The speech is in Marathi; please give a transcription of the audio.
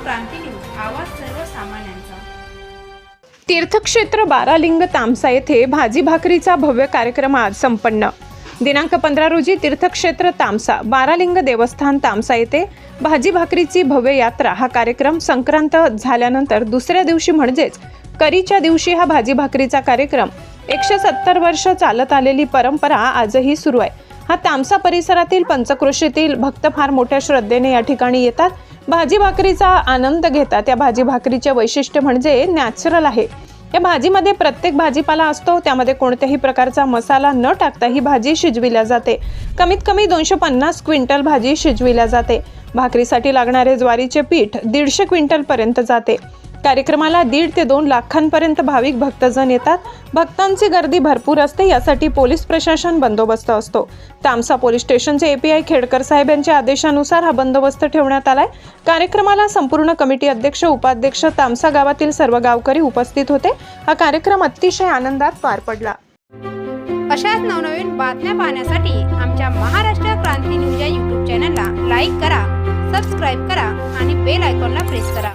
क्रांती न्यूज, आवाज सर्वसामान्यांचा। तीर्थक्षेत्र बारालिंग तामसा येथे भाजी भाकरीचा भव्य कार्यक्रम आज संपन्न। दिनांक 15 रोजी तीर्थक्षेत्र तामसा बारालिंग देवस्थान तामसा येथे भाजी भाकरीची भव्य यात्रा हा कार्यक्रम संक्रांत झाल्यानंतर दुसऱ्या दिवशी म्हणजेच करीच्या दिवशी हा भाजी भाकरीचा कार्यक्रम 170 वर्ष चालत आलेली परंपरा आजही सुरू आहे। हा तामसा परिसरातील पंचक्रोशीतील भक्त फार मोठ्या श्रद्धेने या ठिकाणी येतात, भाजी भाकरीचा आनंद घेतात। या भाजी भाकरीचे वैशिष्ट्य म्हणजे नॅचरल आहे। या भाजीमध्ये प्रत्येक भाजीपाला असतो, त्यामध्ये कोणत्याही प्रकारचा मसाला न टाकता ही भाजी शिजविल्या जाते। कमीत कमी 250 क्विंटल भाजी शिजविल्या जाते। भाकरीसाठी लागणारे ज्वारीचे पीठ 150 क्विंटल पर्यंत जाते। कार्यक्रमाला 1.5 ते 2 लाखांपर्यंत भाविक भक्तजन येतात। भक्तांची गर्दी भरपूर असते, यासाठी पोलीस प्रशासन बंदोबस्त असतो। तामसा पोलीस स्टेशनचे एपीआय खेडकर साहेब यांच्या आदेशानुसार हा बंदोबस्त ठेवण्यात आलाय। कार्यक्रमाला संपूर्ण कमिटी अध्यक्ष, उपाध्यक्ष, तामसा गावातील सर्व गावकरी उपस्थित होते। हा कार्यक्रम अतिशय आनंदात पार पडला। अशाच नवनवीन बातम्या पाहण्यासाठी आमच्या महाराष्ट्र क्रांती न्यूज या YouTube चॅनलला लाईक करा, सबस्क्राईब करा आणि बेल आयकॉनला प्रेस करा।